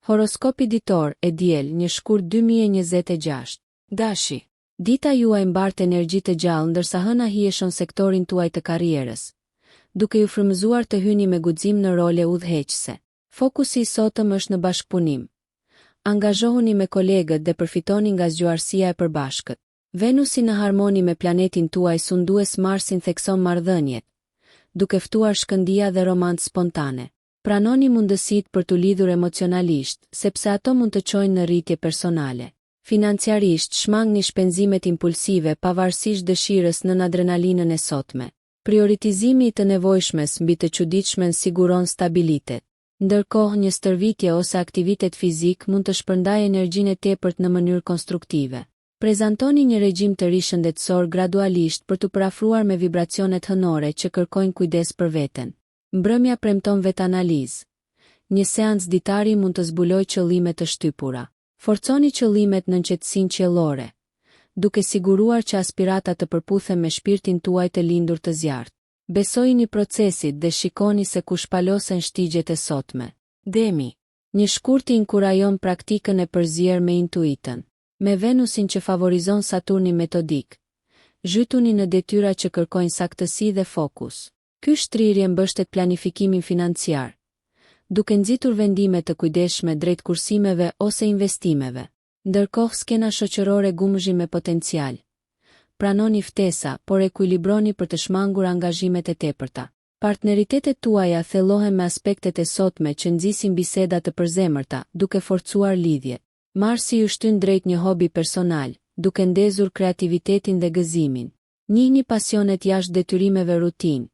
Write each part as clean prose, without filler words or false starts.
Horoskopi ditor e diel, një shkurt 2026. Dashi. Dita juaj mbart energji të gjallë ndërsa hëna hieshon sektorin tuaj të karrierës, duke ju frymëzuar të hyni me guxim në role udhëheqëse. Fokusi i sotëm është në bashkëpunim. Angazhohuni me kolegët dhe përfitoni nga zgjuarësia e përbashkët. Venusi në harmoni me planetin tuaj sundues Marsin thekson marrëdhëniet, duke ftuar shkëndija dhe romancë spontane. Pranoni mundësitë për t'u lidhur emocionalisht, sepse ato mund të çojnë në rritje personale. Financiarisht shmangni shpenzimet impulsive pavarësisht dëshirës nën adrenalinën e sotme. Prioritizimi i të nevojshmes mbi të çuditshmen siguron stabilitet. Ndërkohë një stërvitje ose aktivitet fizik mund të shpërndajë energjinë e tepërt në mënyrë konstruktive. Prezantoni një regjim të ri shëndetësor gradualisht për t'u parafruar me vibracionet hënore që kërkojnë kujdes për veten. Mbrëmja premton vetanalizë. Një seancë ditari mund të zbulojë qëllime të shtypura. Forconi qëllimet në qetësinë qiellore, duke siguruar që aspirata të përputhen me shpirtin tuaj të lindur të zjarrt. Besojini procesit dhe shikoni se ku shpalosen shtigjet e sotme. Demi. Një shkurt i inkurajon praktikën e përzier me intuitën. Me Venusin që favorizon Saturnin metodik, zhytuni në detyra që kërkojnë saktësi dhe fokus. Ky shtrirje mbështet planifikimin financiar, duke nxitur vendime të kujdesshme drejt kursimeve ose investimeve. Ndërkohë skena shoqërore gumëzhi me potencial. Pranoni ftesa, por ekuilibroni për të shmangur angazhimet e tepërta. Partneritetet tuaja thellohen me aspektet e sotme që nxisin biseda të përzemërta, duke forcuar lidhjet. Marsi ju shtyn drejt një hobi personal, duke ndezur kreativitetin dhe gëzimin. Njihni pasionet jashtë detyrimeve rutinë,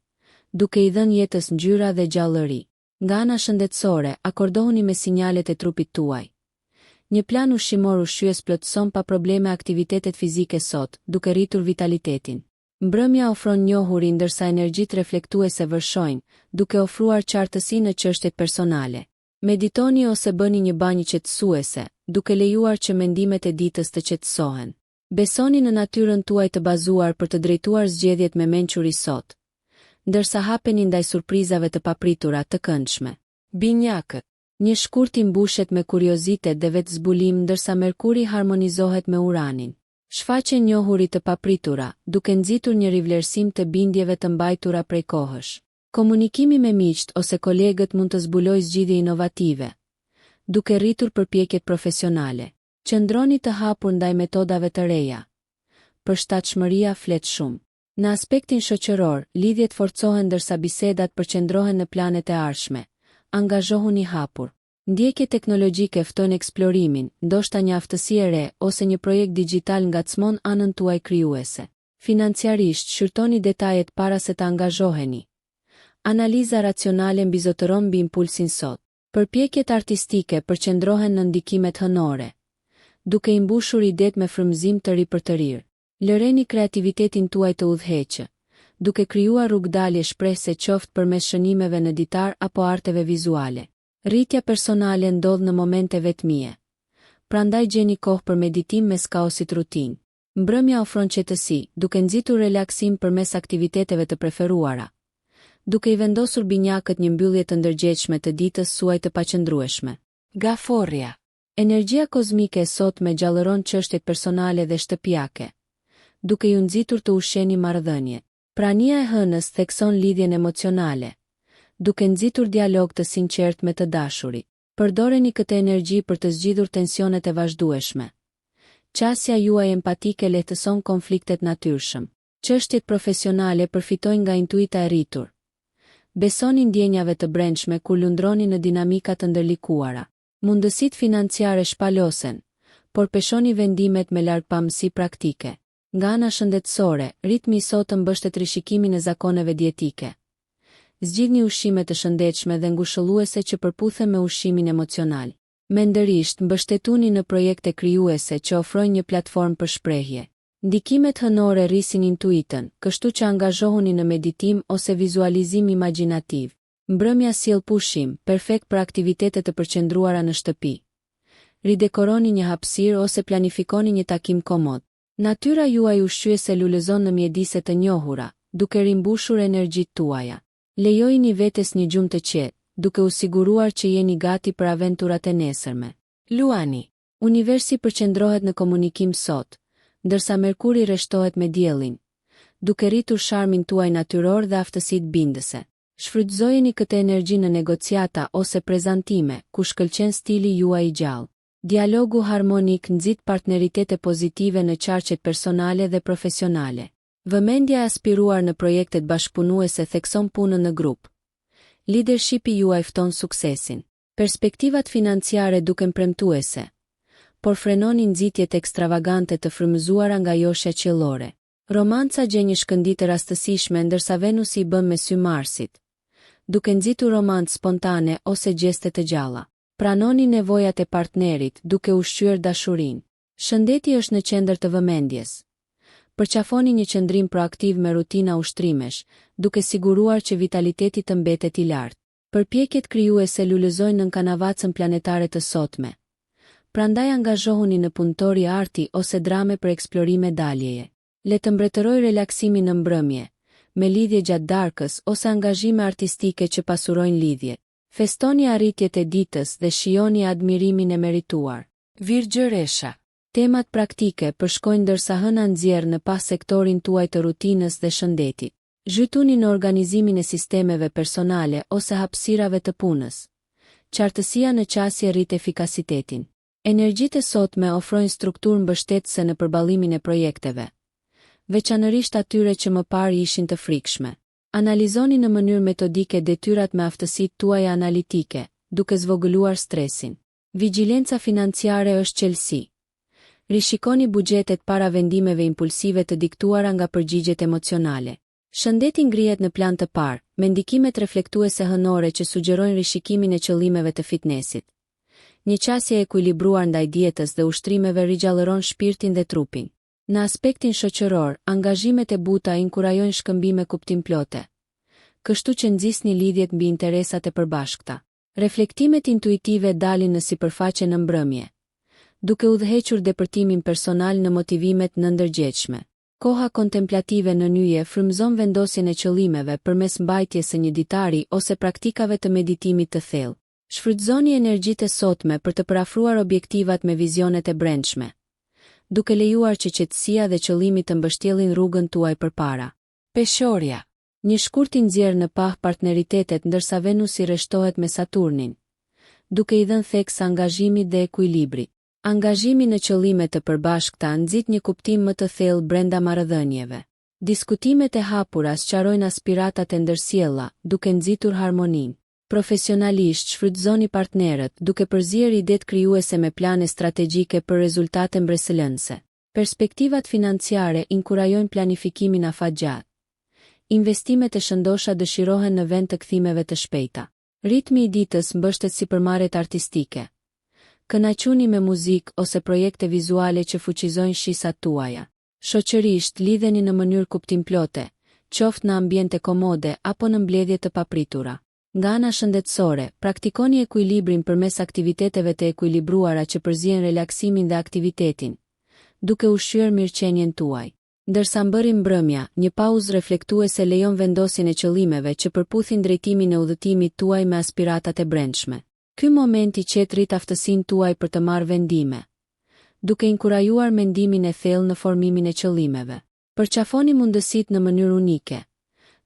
duke i dhënë jetës ngjyra dhe gjallëri. Nga ana shëndetësore, akordohuni me sinjalet e trupit tuaj. Një plan ushqimor ushqyes plotëson pa probleme aktivitetet fizike sot, duke rritur vitalitetin. Mbrëmja ofron njohuri ndërsa energjitë reflektuese vërshojnë, duke ofruar qartësi në çështjet personale. Meditoni ose bëni një banjë qetësuese, duke lejuar që mendimet e ditës të qetësohen. Besoni në natyrën tuaj të bazuar për të drejtuar zgjedhjet me mençuri sot, ndërsa hapeni ndaj surprizave të papritura të këndshme. Binjakët. Një shkurt i mbushet me kuriozitet dhe vetë zbulim ndërsa Merkuri harmonizohet me Uranin. Shfaqen njohuri të papritura, duke nxitur një rivlerësim të bindjeve të mbajtura prej kohësh. Komunikimi me miqt ose kolegët mund të zbulojë zgjidhje inovative, duke rritur përpjekjet profesionale. Qëndroni të hapur ndaj metodave të reja. Përshtatshmëria flet shumë. Në aspektin shoqëror, lidhjet forcohen ndërsa bisedat përqendrohen në planet e ardhshme. Angazhohuni hapur. Ndjekje teknologjike ftojnë eksplorimin, ndoshta një aftësi e re ose një projekt digjital ngacmon anën tuaj krijuese. Financiarisht shqyrtoni detajet para se të angazhoheni. Analiza racionale mbizotëron mbi impulsin sot. Përpjekjet artistike përqendrohen në ndikimet hënore, duke i mbushur idet me frymëzim të ri për të rirë. Lëreni kreativitetin tuaj të udhëheqë, duke krijuar rrugdalje shprehëse qoftë përmes shënimeve në ditar apo arteve vizuale. Rritja personale ndodh në momente vetmie. Prandaj gjeni kohë për meditim mes kaosit rutinë. Mbrëmja ofron qetësi, duke nxitur relaksim përmes aktiviteteve të preferuara, duke i vendosur binjakët një mbyllje të ndërgjegjshme të ditës suaj të paqëndrueshme. Gaforria. Energjia kozmike e sotme gjallëron çështjet personale dhe shtëpiake, duke ju nxitur të ushqeni marrëdhënie. Prania e hënës thekson lidhjen emocionale, duke nxitur dialog të sinqert me të dashurit. Përdoreni këtë energji për të zgjidhur tensionet e vazhdueshme. Qasja juaj empatike lehtëson konfliktet natyrshëm. Çështjet profesionale përfitojnë nga intuita e rritur. Besoni ndjenjave të brendshme kur lundroni në dinamika të ndërlikuara. Mundësitë financiare shpalosen, por peshoni vendimet me largpamësi praktike. Nga ana shëndetësore, ritmi i sotëm mbështet rishikimin e zakoneve dietike. Zgjidhni ushqime të shëndetshme dhe ngushëlluese që përputhen me ushqimin emocional. Mendërisht mbështetuni në projekte krijuese që ofrojnë një platformë për shprehje. Ndikimet hënore rrisin intuitën, kështu që angazhohuni në meditim ose vizualizim imagjinativ. Mbrëmja sjell pushim, perfekt për aktivitete të përqendruara në shtëpi. Ridekoroni një hapësirë ose planifikoni një takim komod. Natyra juaj ushqyese lulëzon në mjedise të njohura, duke rimbushur energjitë tuaja. Lejojini vetes një gjumë të qetë, duke u siguruar që jeni gati për aventurat e nesërme. Luani. Universi përqendrohet në komunikim sot, ndërsa Merkuri rreshtohet me diellin, duke rritur sharmin tuaj natyror dhe aftësitë bindëse. Shfrytëzojeni këtë energji në negociata ose prezantime, ku shkëlqen stili juaj i gjallë. Dialogu harmonik nxit partneritete pozitive në qarqet personale dhe profesionale. Vëmendja e aspiruar në projektet bashkëpunuese thekson punën në grup. Leadershipi juaj fton suksesin. Perspektivat financiare duken premtuese, por frenoni nxitjet ekstravagante të frymëzuara nga joshja qiellore. Romanca gjen një shkëndijë të rastësishme ndërsa Venusi i bën me sy Marsit, duke nxitur romancë spontane ose gjeste të gjalla. Pranoni nevojat e partnerit duke ushqyer dashurinë. Shëndeti është në qendër të vëmendjes. Përqafoni një qëndrim proaktiv me rutina ushtrimesh, duke siguruar që vitaliteti të mbetet i lartë. Përpjekjet krijuese lulëzojnë në kanavacën planetare të sotme. Prandaj angazhohuni në punëtori arti ose drame për eksplorime daljeje. Le të mbretëroj relaksimin në mbrëmje, me lidhje gjatë darkës ose angazhime artistike që pasurojnë lidhjet. Festoni arritjet e ditës dhe shijoni admirimin e merituar. Virgjëresha. Temat praktike përshkojnë ndërsa hëna nxjerr në pas sektorin tuaj të rutinës dhe shëndetit. Zhytuni në organizimin e sistemeve personale ose hapësirave të punës. Qartësia në qasje rrit efikasitetin. Energjitë e sotme ofrojnë strukturë mbështetëse në përballimin e projekteve, veçanërisht atyre që më parë ishin të frikshme. Analizoni në mënyrë metodike detyrat me aftësitë tuaja analitike, duke zvogëluar stresin. Vigjilenca financiare është qelësi. Rishikoni buxhetet para vendimeve impulsive të diktuara nga përgjigjet emocionale. Shëndeti ngrihet në plan të parë, me ndikimet reflektuese hënore që sugjerojnë rishikimin e qëllimeve të fitnessit. Një qasje e ekuilibruar ndaj dietës dhe ushtrimeve rigjallëron shpirtin dhe trupin. Në aspektin shoqëror, angazhimet e buta inkurajojnë shkëmbime kuptimplote, kështu që nxisni lidhjet mbi interesat e përbashkëta. Reflektimet intuitive dalin në sipërfaqe në mbrëmje, duke udhëhequr depërtimin personal në motivimet nëndërgjegjshme. Koha kontemplative në nyje frymëzon vendosjen e qëllimeve përmes mbajtjes së një ditari ose praktikave të meditimit të thellë. Shfrytëzoni energjitë e sotme për të parafruar objektivat me vizionet e brendshme, duke lejuar që qetësia dhe qëllimi të mbështjellin rrugën tuaj përpara. Peshorja. Një shkurtë nxjerr në pah partneritetet ndërsa Venusi rreshtohet me Saturnin, duke i dhënë theks angazhimit dhe ekuilibrit. Angazhimi në qëllime të përbashkëta nxit një kuptim më të thellë brenda marrëdhënieve. Diskutimet e hapura sqarojnë aspiratat e ndërsjella, duke nxitur harmoninë. Profesionalisht shfrytëzoni partnerët duke përzier idetë krijuese me plane strategjike për rezultate mbresëlënëse. Perspektivat financiare inkurajojnë planifikimin afatgjatë. Investimet e shëndosha dëshirohen në vend të kthimeve të shpejta. Ritmi i ditës mbështet sipërmarrjet artistike. Kënaquni me muzikë ose projekte vizuale që fuqizojnë shisat tuaja. Shoqërisht lidheni në mënyrë kuptimplote, qoftë në ambiente komode apo në mbledhje të papritura. Nga ana shëndetësore, praktikoni ekuilibrin përmes aktiviteteve të ekuilibruara që përzihen relaksimin dhe aktivitetin, duke ushqyer mirëqenien tuaj. Ndërsa mbërrim mbrëmja, një pauzë reflektuese lejon vendosjen e qëllimeve që përputhin drejtimin e udhëtimit tuaj me aspiratat e brendshme. Ky moment i qet rrit aftësinë tuaj për të marrë vendime, duke inkurajuar mendimin e thellë në formimin e qëllimeve. Përqafoni mundësitë në mënyrë unike,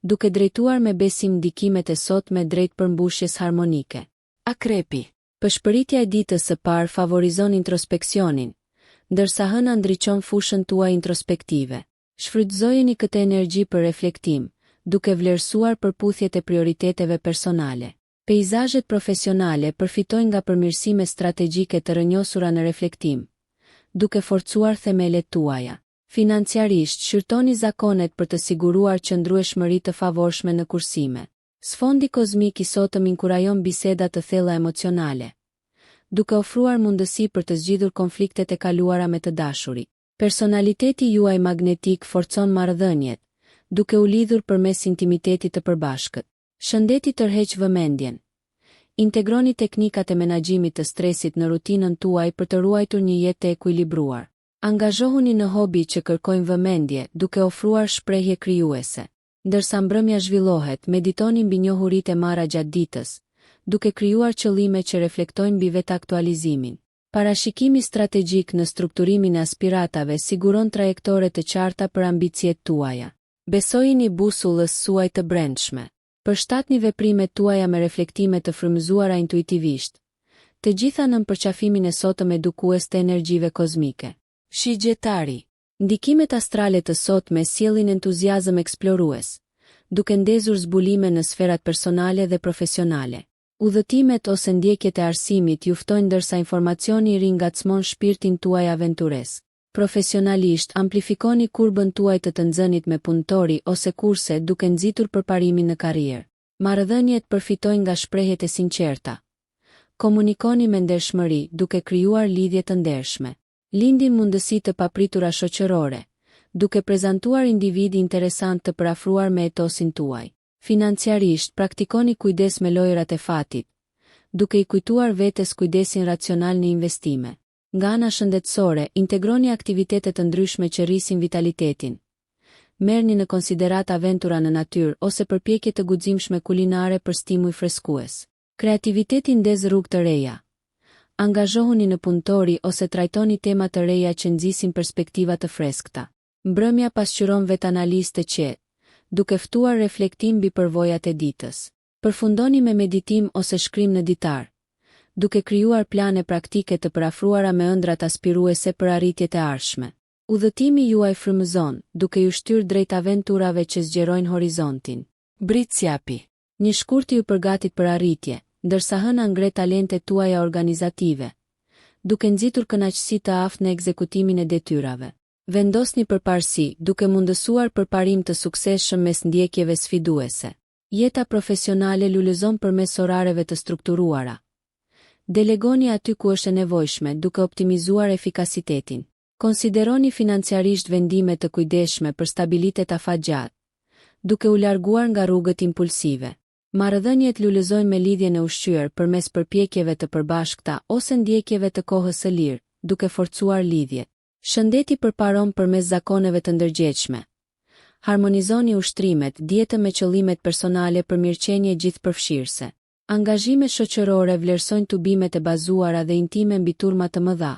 duke drejtuar me besim ndikimet e sotme drejt përmbushjes harmonike. Akrepi. Peshpëritja e ditës së parë favorizon introspeksionin, ndërsa hëna ndriçon fushën tuaj introspektive. Shfrytëzojeni këtë energji për reflektim, duke vlerësuar përputhjet e prioriteteve personale. Peizazhet profesionale përfitojnë nga përmirësime strategjike të rrënjosura në reflektim, duke forcuar themelet tuaja. Financiarisht shqyrtoni zakonet për të siguruar qëndrueshmëri të favorshme në kursime. Sfondi kozmik i sotëm inkurajon biseda të thella emocionale, duke ofruar mundësi për të zgjidhur konfliktet e kaluara me të dashurit. Personaliteti juaj magnetik forcon marrëdhëniet, duke u lidhur përmes intimitetit të përbashkët. Shëndeti tërheq vëmendjen. Integroni teknikat e menaxhimit të stresit në rutinën tuaj për të ruajtur një jetë të ekuilibruar. Angazhohuni në hobi që kërkojnë vëmendje, duke ofruar shprehje krijuese. Ndërsa mbrëmja zhvillohet, meditoni mbi njohuritë e marra gjatë ditës, duke krijuar qëllime që reflektojnë mbi vetë aktualizimin. Parashikimi strategjik në strukturimin e aspiratave siguron trajektore të qarta për ambicjet tuaja. Besojini busullës suaj të brendshme. Përshtatni veprimet tuaja me reflektime të frymëzuara intuitivisht. Të gjitha nën përqafimin e sotëm edukues të energjive kozmike. Shigjetari. Ndikimet astrale të sotme sjellin entuziazëm eksplorues, duke ndezur zbulime në sferat personale dhe profesionale. Udhëtimet ose ndjekjet e arsimit ju ftojnë ndërsa informacioni i ri ngacmon shpirtin tuaj aventures. Profesionalisht amplifikoni kurbën tuaj të nxënit me punëtori ose kurse duke nxitur përparimin në karrierë. Marrëdhëniet përfitojnë nga shprehjet e sinqerta. Komunikoni me ndershmëri duke krijuar lidhje të ndershme. Lindin mundësi të papritura shoqërore, duke prezantuar individi interesant të përafruar me etosin tuaj. Financiarisht praktikoni kujdes me lojërat e fatit, duke i kujtuar vetes kujdesin racional në investime. Nga ana shëndetësore, integroni aktivitete të ndryshme që rrisin vitalitetin. Merrni në konsiderat aventura në natyrë ose përpjekje të guximshme kulinare për stimuj freskues. Kreativiteti ndez rrugë të reja. Angazhohuni në punëtori ose trajtoni tema të reja që nxisin perspektiva të freskëta. Mbrëmja pasqyron vetanalizë të qetë, duke ftuar reflektim mbi përvojat e ditës. Përfundoni me meditim ose shkrim në ditar, duke krijuar plane praktike të përafruara me ëndrat aspiruese për arritjet e ardhshme. Udhëtimi juaj frymëzon, duke ju shtyrë drejt aventurave që zgjerojnë horizontin. Britsjapi. Një shkurti ju përgatit për arritje, ndërsa hëna ngre talentet tuaja organizative, duke nxitur kënaqësi të aftë në ekzekutimin e detyrave. Vendosni përparësi, duke mundësuar përparim të suksesshëm mes ndjekjeve sfiduese. Jeta profesionale lulëzon përmes orareve të strukturuara. Delegoni aty ku është e nevojshme, duke optimizuar efikasitetin. Konsideroni financiarisht vendime të kujdesshme për stabilitet afatgjatë, duke u larguar nga rrugët impulsive. Marrëdhëniet lulëzojnë me lidhjen e ushqyer përmes përpjekjeve të përbashkëta ose ndjekjeve të kohës së lirë, duke forcuar lidhjet. Shëndeti përparon përmes zakoneve të ndërgjegjshme. Harmonizoni ushtrimet, dietën me qëllimet personale për mirëqenie gjithëpërfshirëse. Angazhimet shoqërore vlerësojnë tubimet e bazuara dhe intime mbi turma të mëdha,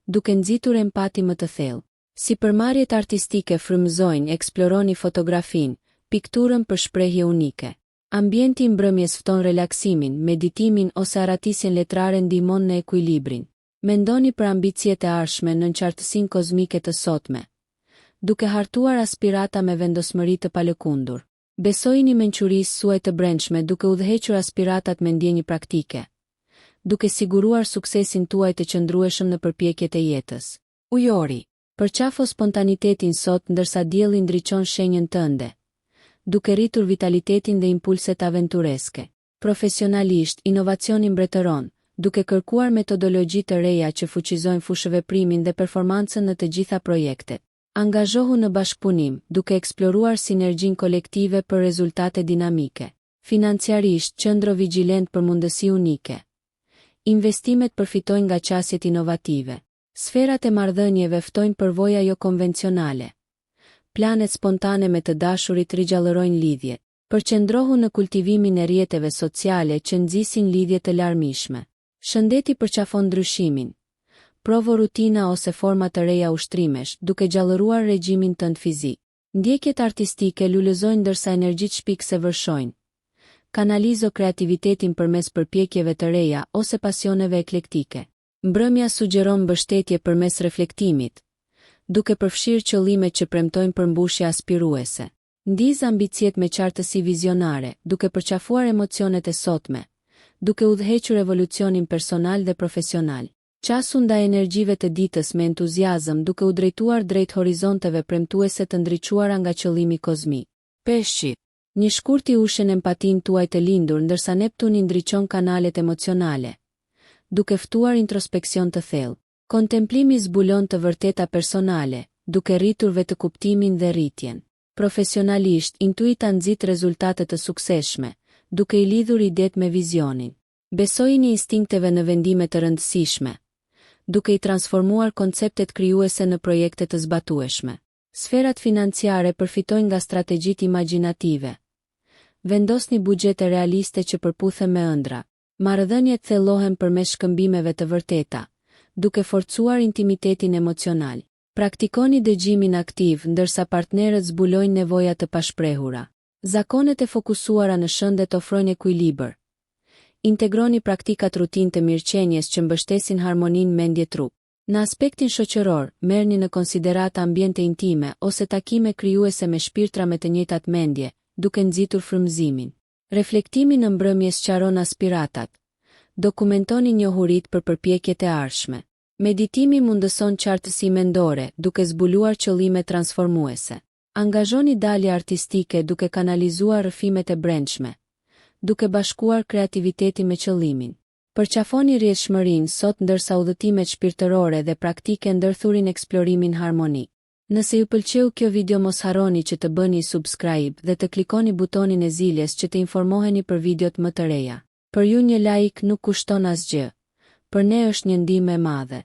duke nxitur empati më të thellë. Sipërmarrjet artistike frymëzojnë, eksploroni fotografin, pikturën për shprehje unike. Ambienti i mbrëmjes fton relaksimin, meditimin ose arratisjen letrare ndihmon në ekuilibrin. Mendoni për ambicjet e ardhshme në qartësinë kozmike të sotme, duke hartuar aspirata me vendosmëri të palëkundur. Besojini mençurisë suaj të brendshme duke udhëhequr aspiratat me ndjenjë praktike, duke siguruar suksesin tuaj të qëndrueshëm në përpjekjet e jetës. Ujori. Përqafo spontanitetin sot ndërsa dielli ndriçon shenjën tënde, duke rritur vitalitetin dhe impulset aventureske. Profesionalisht, inovacioni mbretëron, duke kërkuar metodologji të reja që fuqizojnë fushëveprimin dhe performancën në të gjitha projektet. Angazhohu në bashkëpunim, duke eksploruar sinergjin kolektive për rezultate dinamike. Financiarisht, qëndro vigjilent për mundësi unike. Investimet përfitojnë nga qasjet inovative. Sferat e marrëdhënieve ftojnë përvoja jo konvencionale. Planet spontane me të dashurit rigjallërojnë lidhjet. Përqendrohu në kultivimin e rrjeteve sociale që nxisin lidhje të larmishme. Shëndeti përqafon ndryshimin. Provo rutina ose forma të reja ushtrimesh, duke gjallëruar regjimin tënd fizik. Ndjekjet artistike lulëzojnë ndërsa energjitë shpikse vërshojnë. Kanalizo kreativitetin përmes përpjekjeve të reja ose pasioneve eklektike. Mbrëmja sugjeron mbështetje përmes reflektimit, duke përfshirë qëllime që premtojnë përmbushje aspiruese. Ndiz ambicjet me qartësi vizionare, duke përqafuar emocionet e sotme, duke udhëhequr evolucionin personal dhe profesional. Qasu ndaj energjive të ditës me entuziazëm duke u drejtuar drejt horizonteve premtuese të ndriçuara nga qëllimi kozmik. Peshqi. Një shkurti ushen empatin tuaj të lindur ndërsa Neptuni ndriçon kanalet emocionale, duke ftuar introspeksion të thellë. Kontemplimi zbulon të vërteta personale, duke rritur vetëkuptimin dhe rritjen. Profesionalisht, intuita nxit rezultate të suksesshme, duke i lidhur idet me vizionin. Besojini instinkteve në vendime të rëndësishme, duke i transformuar konceptet krijuese në projekte të zbatueshme. Sferat financiare përfitojnë nga strategjitë imagjinative. Vendosni buxhete realiste që përputhen me ëndra. Marrëdhëniet thellohen përmes shkëmbimeve të vërteta, duke forcuar intimitetin emocional. Praktikoni dëgjimin aktiv ndërsa partnerët zbulojnë nevoja të pashprehura. Zakonet e fokusuara në shëndet ofrojnë ekuilibër. Integroni praktikat rutinë të mirëqenies që mbështesin harmoninë mendje-trup. Në aspektin shoqëror, merrni në konsiderat ambiente intime ose takime krijuese me shpirtra me të njëjtat mendje, duke nxitur frymëzimin. Reflektimi në mbrëmje sqaron aspiratat. Dokumentoni njohuritë për përpjekjet e ardhshme. Meditimi mundëson qartësi mendore, duke zbuluar qëllime transformuese. Angazhoni dalje artistike duke kanalizuar rrëfimet e brendshme, duke bashkuar kreativitetin me qëllimin. Përqafoni rrjedhshmërinë sot ndërsa udhëtimet shpirtërore dhe praktike ndërthurin eksplorimin harmonik. Nëse ju pëlqeu kjo video mos harroni që të bëni subscribe dhe të klikoni butonin e ziljes që të informoheni për videot më të reja. Për ju një like nuk kushton asgjë. Për ne është një ndihmë e madhe.